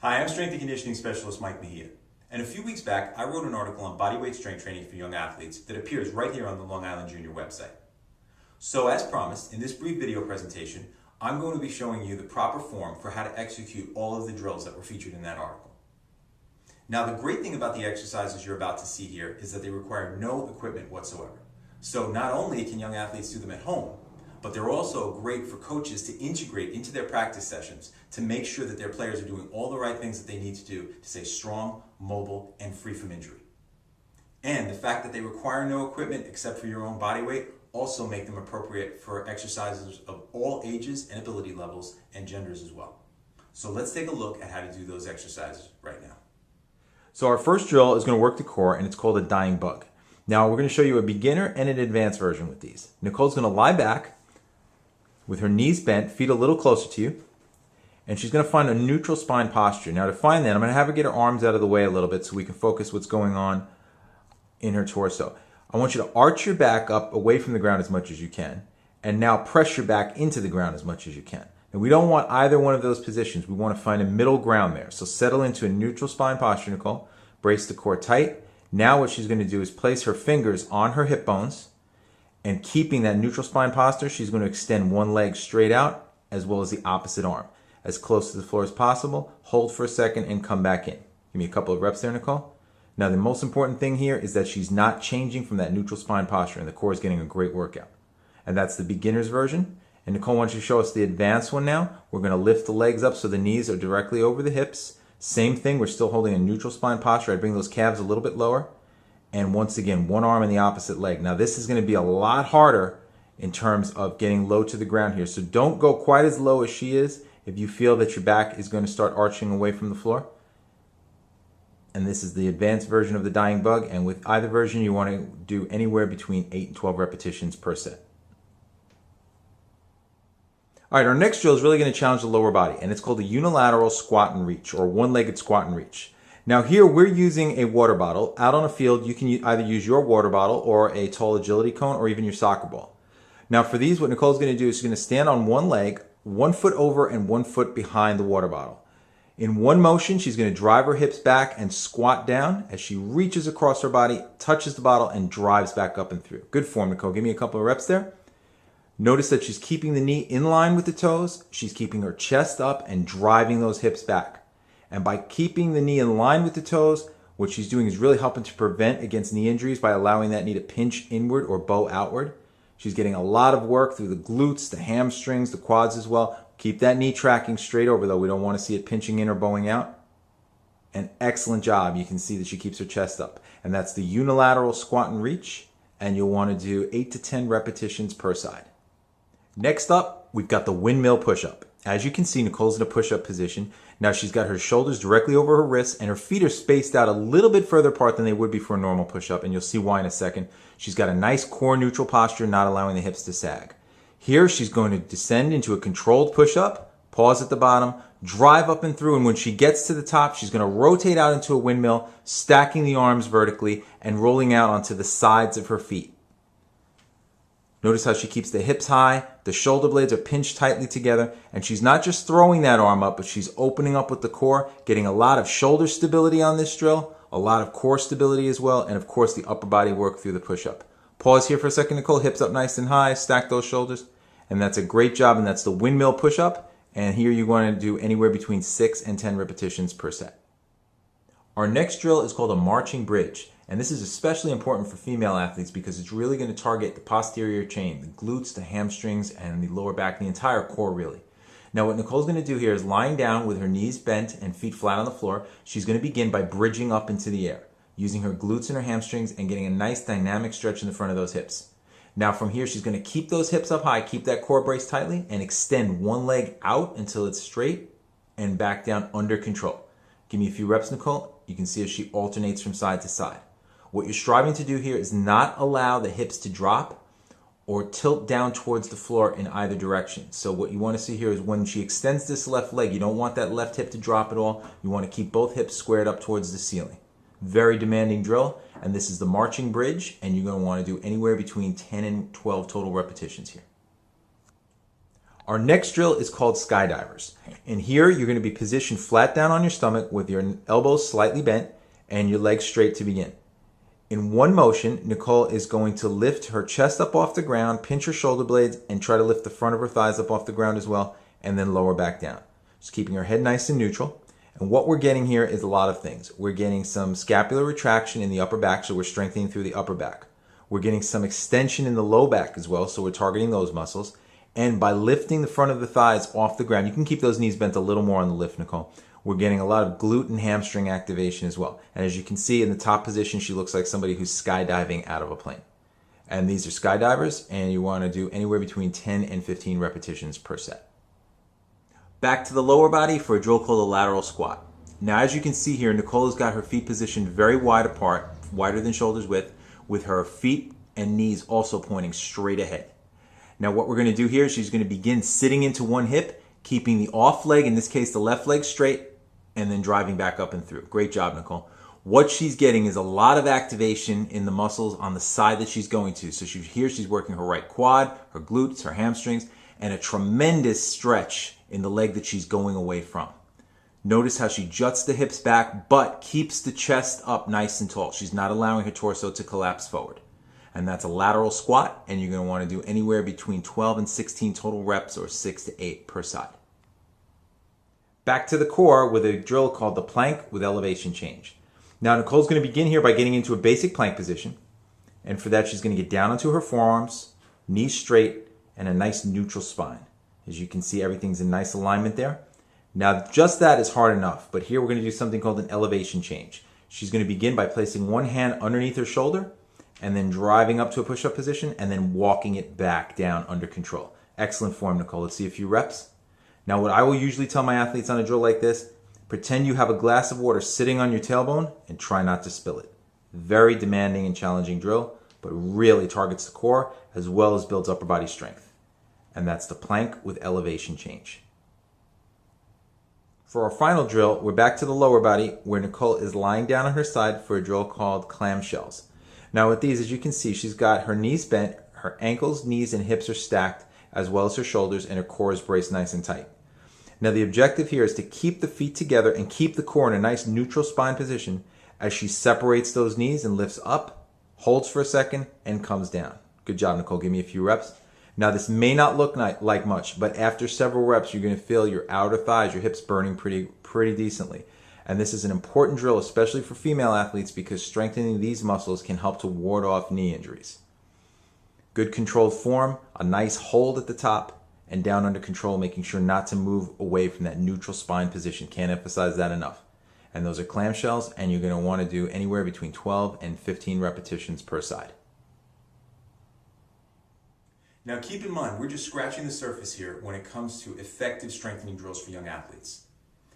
Hi, I'm strength and conditioning specialist Mike Mejia. And a few weeks back, I wrote an article on bodyweight strength training for young athletes that appears right here on the Long Island Junior website. So as promised, in this brief video presentation, I'm going to be showing you the proper form for how to execute all of the drills that were featured in that article. Now, the great thing about the exercises you're about to see here is that they require no equipment whatsoever. So not only can young athletes do them at home, but they're also great for coaches to integrate into their practice sessions to make sure that their players are doing all the right things that they need to do to stay strong, mobile, and free from injury. And the fact that they require no equipment except for your own body weight also make them appropriate for exercises of all ages and ability levels and genders as well. So let's take a look at how to do those exercises right now. So our first drill is going to work the core, and it's called a dying bug. Now we're going to show you a beginner and an advanced version with these. Nicole's going to lie back with her knees bent, feet a little closer to you, and she's going to find a neutral spine posture. Now to find that, I'm going to have her get her arms out of the way a little bit so we can focus what's going on in her torso. I want you to arch your back up away from the ground as much as you can, and now press your back into the ground as much as you can. And we don't want either one of those positions. We want to find a middle ground there. So settle into a neutral spine posture, Nicole. Brace the core tight. Now what she's going to do is place her fingers on her hip bones, and keeping that neutral spine posture, she's going to extend one leg straight out as well as the opposite arm as close to the floor as possible. Hold for a second and come back in. Give me a couple of reps there, Nicole. Now the most important thing here is that she's not changing from that neutral spine posture, and the core is getting a great workout. And that's the beginner's version. And Nicole, why don't you show us the advanced one now? We're going to lift the legs up so the knees are directly over the hips. Same thing, we're still holding a neutral spine posture. I bring those calves a little bit lower. And once again, one arm in the opposite leg. Now this is going to be a lot harder in terms of getting low to the ground here. So don't go quite as low as she is if you feel that your back is going to start arching away from the floor. And this is the advanced version of the dying bug. And with either version, you want to do anywhere between 8 and 12 repetitions per set. All right, our next drill is really going to challenge the lower body, and it's called a unilateral squat and reach, or one-legged squat and reach. Now here we're using a water bottle. Out on a field, you can either use your water bottle or a tall agility cone or even your soccer ball. Now for these, what Nicole's going to do is she's going to stand on one leg, 1 foot over and 1 foot behind the water bottle. In one motion, she's going to drive her hips back and squat down as she reaches across her body, touches the bottle, and drives back up and through. Good form, Nicole. Give me a couple of reps there. Notice that she's keeping the knee in line with the toes. She's keeping her chest up and driving those hips back. And by keeping the knee in line with the toes, what she's doing is really helping to prevent against knee injuries by allowing that knee to pinch inward or bow outward. She's getting a lot of work through the glutes, the hamstrings, the quads as well. Keep that knee tracking straight over though. We don't want to see it pinching in or bowing out. An excellent job. You can see that she keeps her chest up. And that's the unilateral squat and reach. And you'll want to do 8 to 10 repetitions per side. Next up, we've got the windmill push-up. As you can see, Nicole's in a push-up position. Now she's got her shoulders directly over her wrists, and her feet are spaced out a little bit further apart than they would be for a normal push-up, and you'll see why in a second. She's got a nice core neutral posture, not allowing the hips to sag. Here, she's going to descend into a controlled push-up, pause at the bottom, drive up and through, and when she gets to the top, she's going to rotate out into a windmill, stacking the arms vertically and rolling out onto the sides of her feet. Notice how she keeps the hips high, the shoulder blades are pinched tightly together, and she's not just throwing that arm up, but she's opening up with the core, getting a lot of shoulder stability on this drill, a lot of core stability as well, and of course the upper body work through the push-up. Pause here for a second, Nicole, hips up nice and high, stack those shoulders, and that's a great job, and that's the windmill push-up, and here you're going to do anywhere between 6 and 10 repetitions per set. Our next drill is called a marching bridge. And this is especially important for female athletes because it's really going to target the posterior chain, the glutes, the hamstrings, and the lower back, the entire core really. Now what Nicole's going to do here is lying down with her knees bent and feet flat on the floor. She's going to begin by bridging up into the air, using her glutes and her hamstrings and getting a nice dynamic stretch in the front of those hips. Now from here, she's going to keep those hips up high, keep that core braced tightly, and extend one leg out until it's straight and back down under control. Give me a few reps, Nicole. You can see as she alternates from side to side. What you're striving to do here is not allow the hips to drop or tilt down towards the floor in either direction. So what you want to see here is when she extends this left leg, you don't want that left hip to drop at all. You want to keep both hips squared up towards the ceiling. Very demanding drill, and this is the marching bridge, and you're going to want to do anywhere between 10 and 12 total repetitions here. Our next drill is called skydivers. And here you're going to be positioned flat down on your stomach with your elbows slightly bent and your legs straight to begin. In one motion, Nicole is going to lift her chest up off the ground, pinch her shoulder blades, and try to lift the front of her thighs up off the ground as well, and then lower back down. Just keeping her head nice and neutral. And what we're getting here is a lot of things. We're getting some scapular retraction in the upper back, so we're strengthening through the upper back. We're getting some extension in the low back as well, so we're targeting those muscles. And by lifting the front of the thighs off the ground, you can keep those knees bent a little more on the lift, Nicole. We're getting a lot of glute and hamstring activation as well. And as you can see in the top position, she looks like somebody who's skydiving out of a plane. And these are skydivers, and you want to do anywhere between 10 and 15 repetitions per set. Back to the lower body for a drill called a lateral squat. Now, as you can see here, Nicole has got her feet positioned very wide apart, wider than shoulders width, with her feet and knees also pointing straight ahead. Now what we're going to do here is she's going to begin sitting into one hip, keeping the off leg, in this case the left leg, straight, and then driving back up and through. Great job, Nicole. What she's getting is a lot of activation in the muscles on the side that she's going to. So here she's working her right quad, her glutes, her hamstrings, and a tremendous stretch in the leg that she's going away from. Notice how she juts the hips back, but keeps the chest up nice and tall. She's not allowing her torso to collapse forward. And that's a lateral squat, and you're going to want to do anywhere between 12 and 16 total reps, or 6 to 8 per side. Back to the core with a drill called the plank with elevation change. Now Nicole's going to begin here by getting into a basic plank position, and for that she's going to get down onto her forearms, knees straight, and a nice neutral spine. As you can see, everything's in nice alignment there. Now just that is hard enough, but here we're going to do something called an elevation change. She's going to begin by placing one hand underneath her shoulder, and then driving up to a push-up position, and then walking it back down under control. Excellent form, Nicole. Let's see a few reps. Now, what I will usually tell my athletes on a drill like this, pretend you have a glass of water sitting on your tailbone and try not to spill it. Very demanding and challenging drill, but really targets the core as well as builds upper body strength. And that's the plank with elevation change. For our final drill, we're back to the lower body where Nicole is lying down on her side for a drill called clamshells. Now with these, as you can see, she's got her knees bent, her ankles, knees, and hips are stacked, as well as her shoulders, and her core is braced nice and tight. Now the objective here is to keep the feet together and keep the core in a nice neutral spine position as she separates those knees and lifts up, holds for a second, and comes down. Good job, Nicole. Give me a few reps. Now this may not look like much, but after several reps, you're going to feel your outer thighs, your hips burning pretty decently. And this is an important drill, especially for female athletes, because strengthening these muscles can help to ward off knee injuries. Good controlled form, a nice hold at the top, and down under control, making sure not to move away from that neutral spine position. Can't emphasize that enough. And those are clamshells, and you're going to want to do anywhere between 12 and 15 repetitions per side. Now keep in mind, we're just scratching the surface here when it comes to effective strengthening drills for young athletes.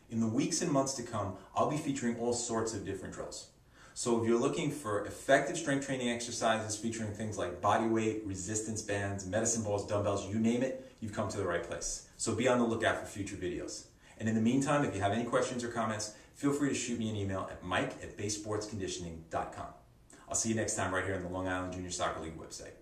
In the weeks and months to come, I'll be featuring all sorts of different drills. So if you're looking for effective strength training exercises featuring things like body weight, resistance bands, medicine balls, dumbbells, you name it, you've come to the right place. So be on the lookout for future videos. And in the meantime, if you have any questions or comments, feel free to shoot me an email at mike@basesportsconditioning.com. I'll see you next time right here on the Long Island Junior Soccer League website.